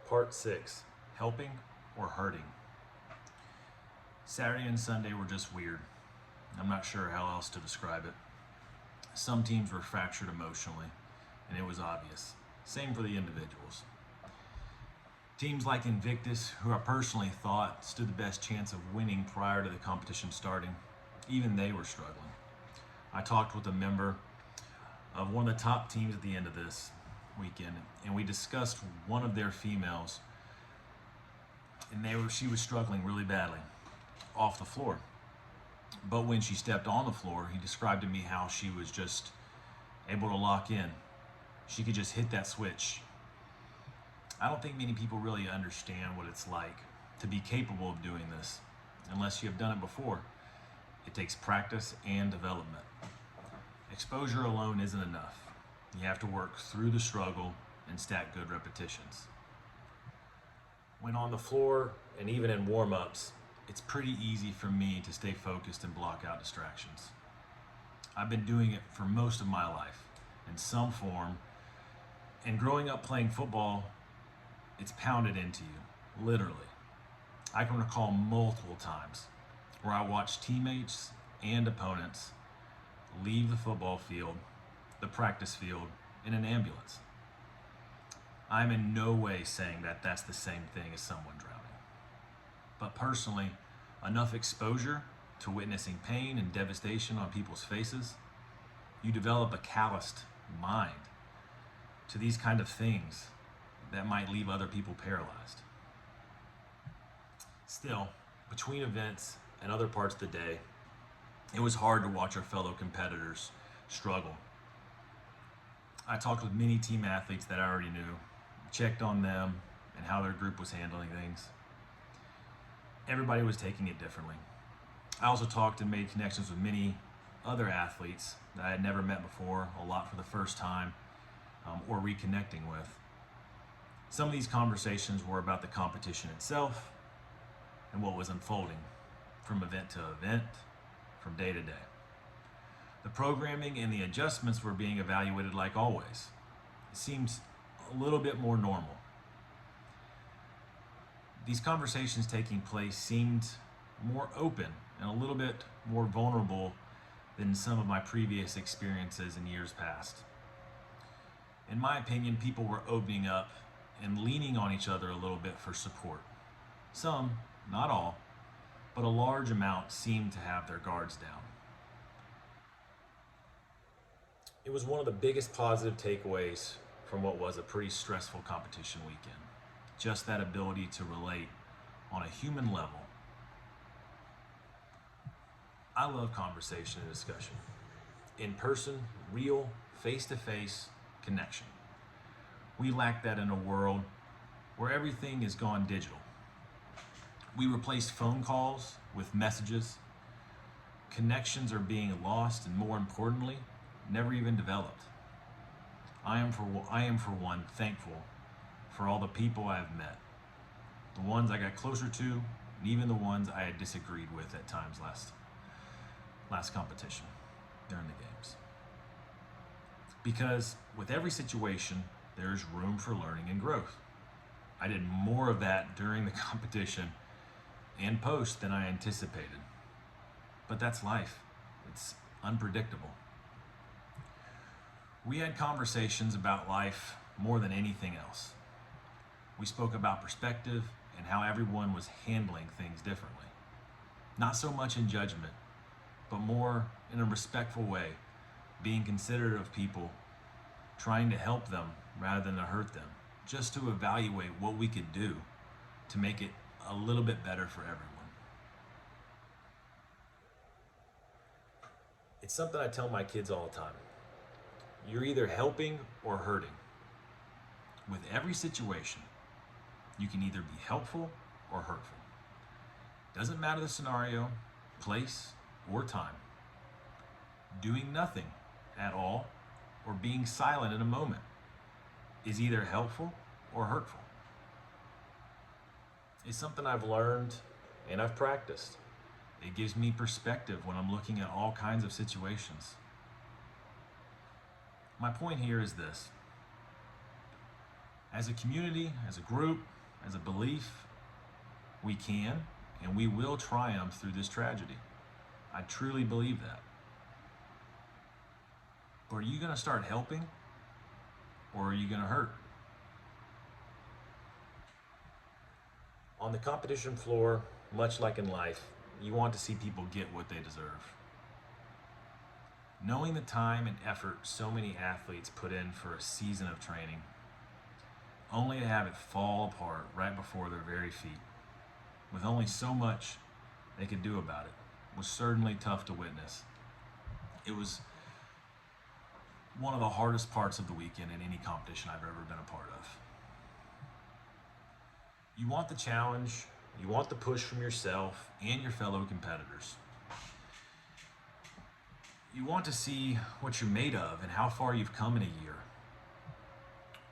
Part 6, helping or hurting. Saturday and Sunday were just weird. I'm not sure how else to describe it. Some teams were fractured emotionally, and it was obvious. Same for the individuals. Teams like Invictus, who I personally thought stood the best chance of winning prior to the competition starting, even they were struggling. I talked with a member of one of the top teams at the end of this weekend, and we discussed one of their females, and she was struggling really badly off the floor. But when she stepped on the floor, he described to me how she was just able to lock in. She could just hit that switch. I don't think many people really understand what it's like to be capable of doing this unless you have done it before. It takes practice and development. Exposure alone isn't enough. You have to work through the struggle and stack good repetitions. When on the floor and even in warm-ups, it's pretty easy for me to stay focused and block out distractions. I've been doing it for most of my life in some form, and growing up playing football, it's pounded into you, literally. I can recall multiple times where I watched teammates and opponents leave the football field, the practice field, in an ambulance. I'm in no way saying that that's the same thing as someone drowning. But personally, enough exposure to witnessing pain and devastation on people's faces, you develop a calloused mind to these kind of things that might leave other people paralyzed. Still, between events and other parts of the day, it was hard to watch our fellow competitors struggle. I talked with many team athletes that I already knew, checked on them and how their group was handling things. Everybody was taking it differently. I also talked and made connections with many other athletes that I had never met before, a lot for the first time, or reconnecting with. Some of these conversations were about the competition itself and what was unfolding from event to event, from day to day. The programming and the adjustments were being evaluated like always. It seems a little bit more normal. These conversations taking place seemed more open and a little bit more vulnerable than some of my previous experiences in years past. In my opinion, people were opening up and leaning on each other a little bit for support. Some, not all, but a large amount seemed to have their guards down. It was one of the biggest positive takeaways from what was a pretty stressful competition weekend. Just that ability to relate on a human level. I love conversation and discussion. In person, real, face-to-face connection. We lack that in a world where everything is gone digital. We replaced phone calls with messages. Connections are being lost, and more importantly, never even developed. I am for one thankful for all the people I have met, the ones I got closer to, and even the ones I had disagreed with at times last competition during the games. Because with every situation, there's room for learning and growth. I did more of that during the competition and post than I anticipated. But that's life. It's unpredictable. We had conversations about life more than anything else. We spoke about perspective and how everyone was handling things differently. Not so much in judgment, but more in a respectful way, being considerate of people, trying to help them rather than to hurt them, just to evaluate what we could do to make it a little bit better for everyone. It's something I tell my kids all the time. You're either helping or hurting. With every situation, you can either be helpful or hurtful. Doesn't matter the scenario, place, or time. Doing nothing at all or being silent in a moment is either helpful or hurtful. It's something I've learned and I've practiced. It gives me perspective when I'm looking at all kinds of situations. My point here is this. As a community, as a group, as a belief, we can and we will triumph through this tragedy. I truly believe that. But are you going to start helping or are you going to hurt? On the competition floor, much like in life, you want to see people get what they deserve. Knowing the time and effort so many athletes put in for a season of training, only to have it fall apart right before their very feet, with only so much they could do about it, was certainly tough to witness. It was one of the hardest parts of the weekend in any competition I've ever been a part of. You want the challenge, you want the push from yourself and your fellow competitors. You want to see what you're made of and how far you've come in a year,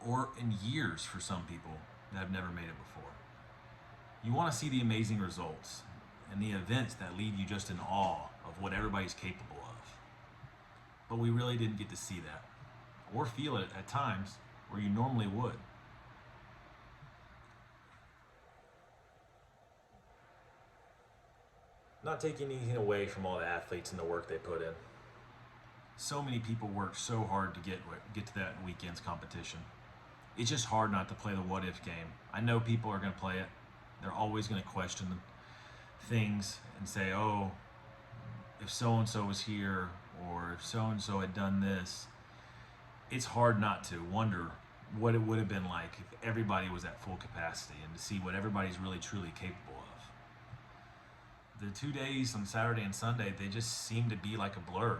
or in years for some people that have never made it before. You want to see the amazing results and the events that leave you just in awe of what everybody's capable of. But we really didn't get to see that or feel it at times where you normally would. Not taking anything away from all the athletes and the work they put in. So many people work so hard to get to that weekend's competition. It's just hard not to play the what if game. I know people are going to play it. They're always going to question things and say, oh, if so-and-so was here, or if so-and-so had done this. It's hard not to wonder what it would have been like if everybody was at full capacity and to see what everybody's really truly capable of. The 2 days on Saturday and Sunday, they just seemed to be like a blur.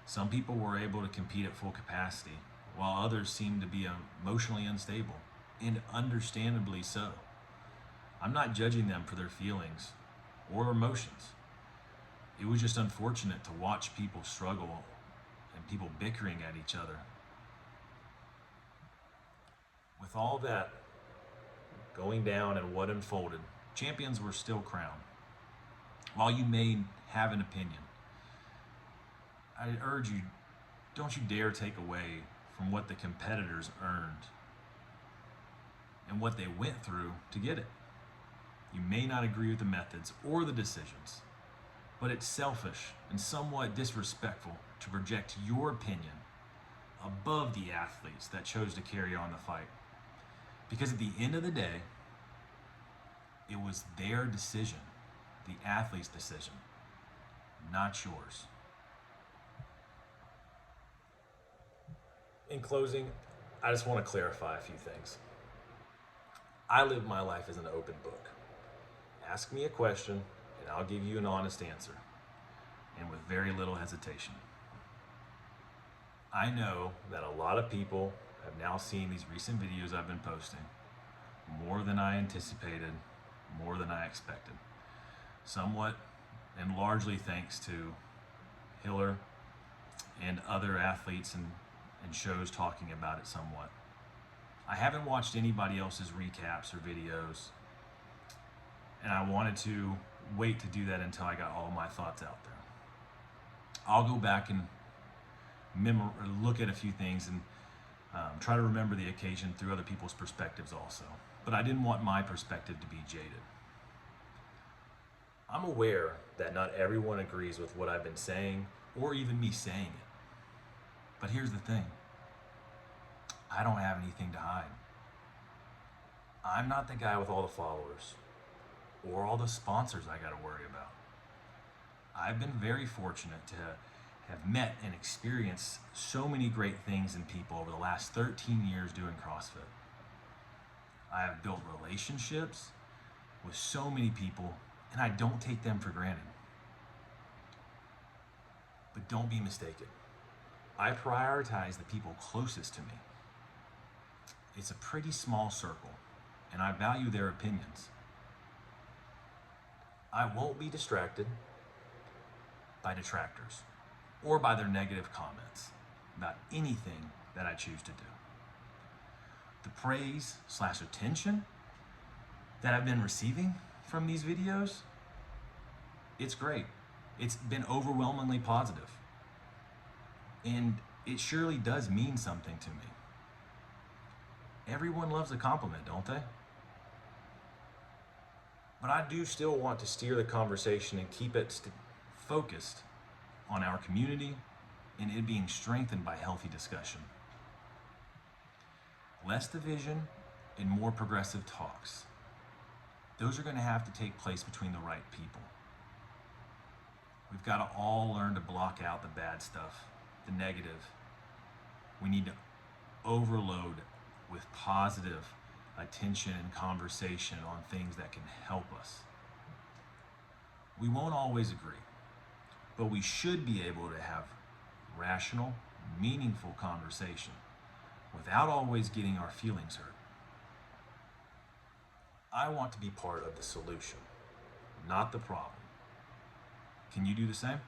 Some people were able to compete at full capacity, while others seemed to be emotionally unstable, and understandably so. I'm not judging them for their feelings or emotions. It was just unfortunate to watch people struggle and people bickering at each other. With all that going down and what unfolded, champions were still crowned. While you may have an opinion, I urge you, don't you dare take away from what the competitors earned and what they went through to get it. You may not agree with the methods or the decisions, but it's selfish and somewhat disrespectful to project your opinion above the athletes that chose to carry on the fight. Because at the end of the day, it was their decision, the athlete's decision, not yours. In closing, I just want to clarify a few things. I live my life as an open book. Ask me a question and I'll give you an honest answer, and with very little hesitation. I know that a lot of people have now seen these recent videos I've been posting, more than I anticipated, more than I expected. Somewhat and largely thanks to Hiller and other athletes and shows talking about it somewhat. I haven't watched anybody else's recaps or videos, and I wanted to wait to do that until I got all my thoughts out there. I'll go back and look at a few things and try to remember the occasion through other people's perspectives also. But I didn't want my perspective to be jaded. I'm aware that not everyone agrees with what I've been saying or even me saying it. But here's the thing. I don't have anything to hide. I'm not the guy with all the followers or all the sponsors I got to worry about. I've been very fortunate to have met and experienced so many great things in people over the last 13 years doing CrossFit. I have built relationships with so many people, and I don't take them for granted. But don't be mistaken. I prioritize the people closest to me. It's a pretty small circle, and I value their opinions. I won't be distracted by detractors or by their negative comments about anything that I choose to do. The praise / attention that I've been receiving from these videos, it's great. It's been overwhelmingly positive. And it surely does mean something to me. Everyone loves a compliment, don't they? But I do still want to steer the conversation and keep it focused on our community and it being strengthened by healthy discussion. Less division and more progressive talks. Those are going to have to take place between the right people. We've got to all learn to block out the bad stuff, the negative. We need to overload with positive attention and conversation on things that can help us. We won't always agree, but we should be able to have rational, meaningful conversation without always getting our feelings hurt. I want to be part of the solution, not the problem. Can you do the same?